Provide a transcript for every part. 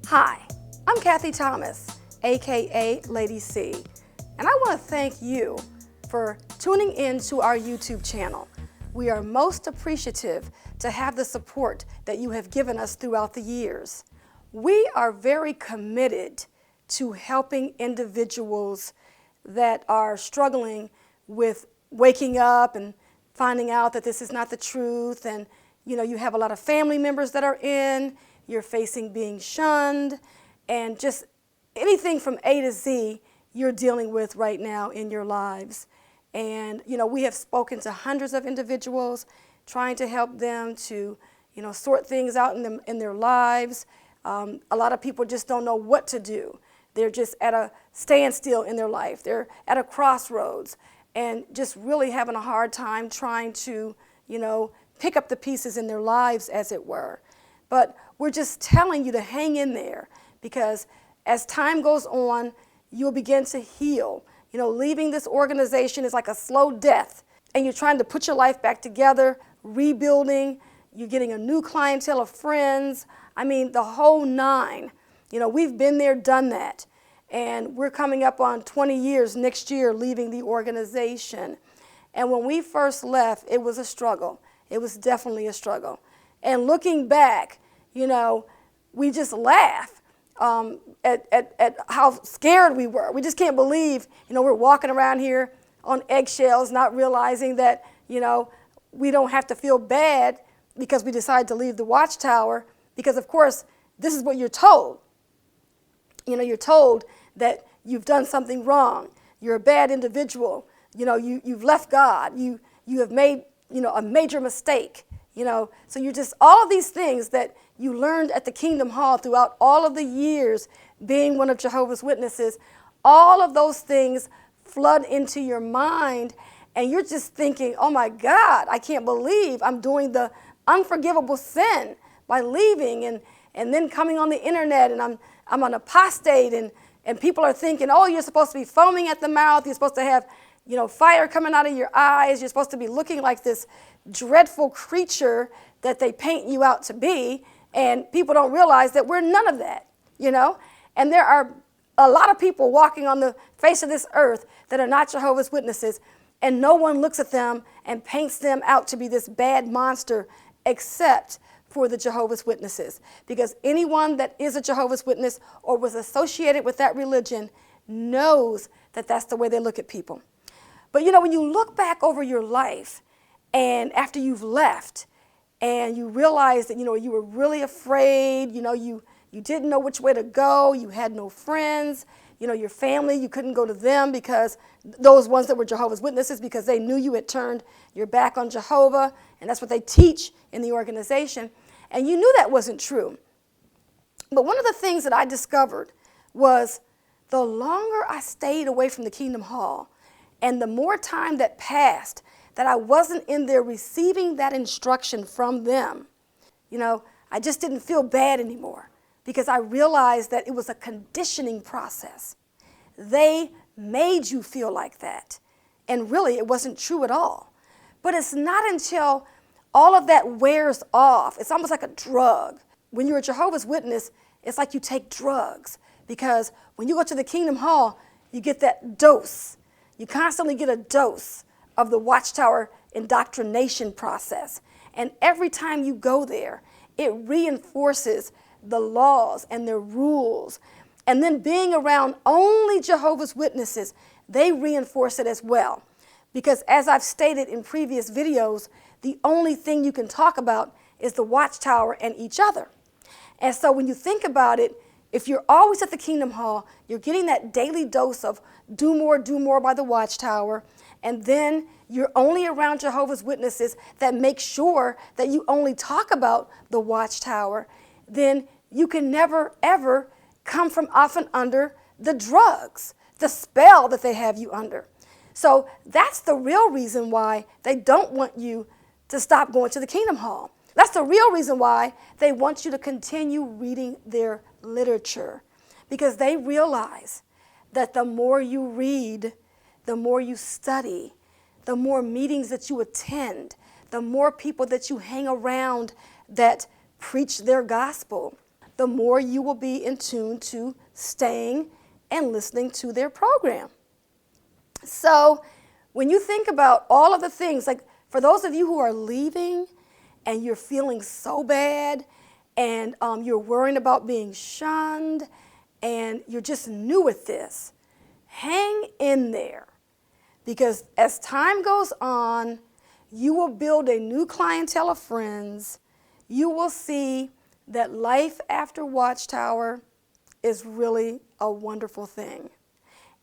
Hi, I'm Kathy Thomas, aka Lady C, and I want to thank you for tuning in to our YouTube channel. We are most appreciative to have the support that you have given us throughout the years. We are very committed to helping individuals that are struggling with waking up and finding out that this is not the truth, and you have a lot of family members that are in, you're facing being shunned, and just anything from A to Z you're dealing with right now in your lives. And we have spoken to hundreds of individuals trying to help them to sort things out in their lives. A lot of people just don't know what to do. They're just at a standstill in their life. They're at a crossroads and just really having a hard time trying to pick up the pieces in their lives, as it were. But we're just telling you to hang in there, because as time goes on, you'll begin to heal. Leaving this organization is like a slow death, and you're trying to put your life back together, rebuilding, you're getting a new clientele of friends. I mean, the whole nine. We've been there, done that, and we're coming up on 20 years next year leaving the organization. And when we first left, it was a struggle. It was definitely a struggle. And looking back, we just laugh at how scared we were. We just can't believe, we're walking around here on eggshells, not realizing that, we don't have to feel bad because we decided to leave the Watchtower, because, of course, this is what you're told. You're told that you've done something wrong. You're a bad individual. You've left God. You have made, a major mistake. So you're just all of these things that you learned at the Kingdom Hall throughout all of the years being one of Jehovah's Witnesses. All of those things flood into your mind, and you're just thinking, oh my God, I can't believe I'm doing the unforgivable sin by leaving and then coming on the internet, and I'm an apostate, and people are thinking, oh, you're supposed to be foaming at the mouth, you're supposed to have fire coming out of your eyes, you're supposed to be looking like this dreadful creature that they paint you out to be, and people don't realize that we're none of that, And there are a lot of people walking on the face of this earth that are not Jehovah's Witnesses, and no one looks at them and paints them out to be this bad monster except for the Jehovah's Witnesses. Because anyone that is a Jehovah's Witness or was associated with that religion knows that that's the way they look at people. But when you look back over your life, and after you've left, and you realize that you were really afraid, you didn't know which way to go, you had no friends, your family, you couldn't go to them, because those ones that were Jehovah's Witnesses, because they knew you had turned your back on Jehovah, and that's what they teach in the organization, and you knew that wasn't true. But one of the things that I discovered was the longer I stayed away from the Kingdom Hall, and the more time that passed that I wasn't in there receiving that instruction from them, I just didn't feel bad anymore, because I realized that it was a conditioning process. They made you feel like that, and really it wasn't true at all. But it's not until all of that wears off. It's almost like a drug. When you're a Jehovah's Witness, it's like you take drugs, because when you go to the Kingdom Hall, you get that dose. You constantly get a dose of the Watchtower indoctrination process. And every time you go there, it reinforces the laws and their rules. And then being around only Jehovah's Witnesses, they reinforce it as well. Because as I've stated in previous videos, the only thing you can talk about is the Watchtower and each other. And so when you think about it, if you're always at the Kingdom Hall, you're getting that daily dose of do more by the Watchtower, and then you're only around Jehovah's Witnesses that make sure that you only talk about the Watchtower, then you can never, ever come from off and under the drugs, the spell that they have you under. So that's the real reason why they don't want you to stop going to the Kingdom Hall. That's the real reason why they want you to continue reading their literature, because they realize that the more you read, the more you study, the more meetings that you attend, the more people that you hang around that preach their gospel, the more you will be in tune to staying and listening to their program. So when you think about all of the things, like for those of you who are leaving and you're feeling so bad and you're worrying about being shunned and you're just new at this, hang in there, because as time goes on, you will build a new clientele of friends. You will see that life after Watchtower is really a wonderful thing.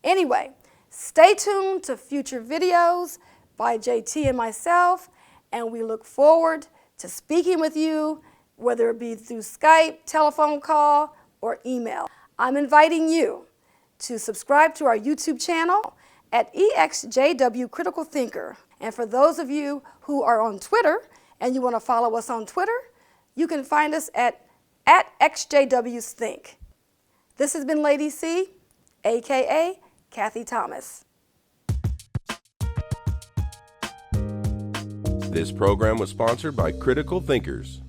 Anyway, stay tuned to future videos by JT and myself, and we look forward to speaking with you, whether it be through Skype, telephone call, or email. I'm inviting you to subscribe to our YouTube channel at ExJW Critical Thinker. And for those of you who are on Twitter and you want to follow us on Twitter, you can find us at ExJW's Think. This has been Lady C, aka Kathy Thomas. This program was sponsored by Critical Thinkers.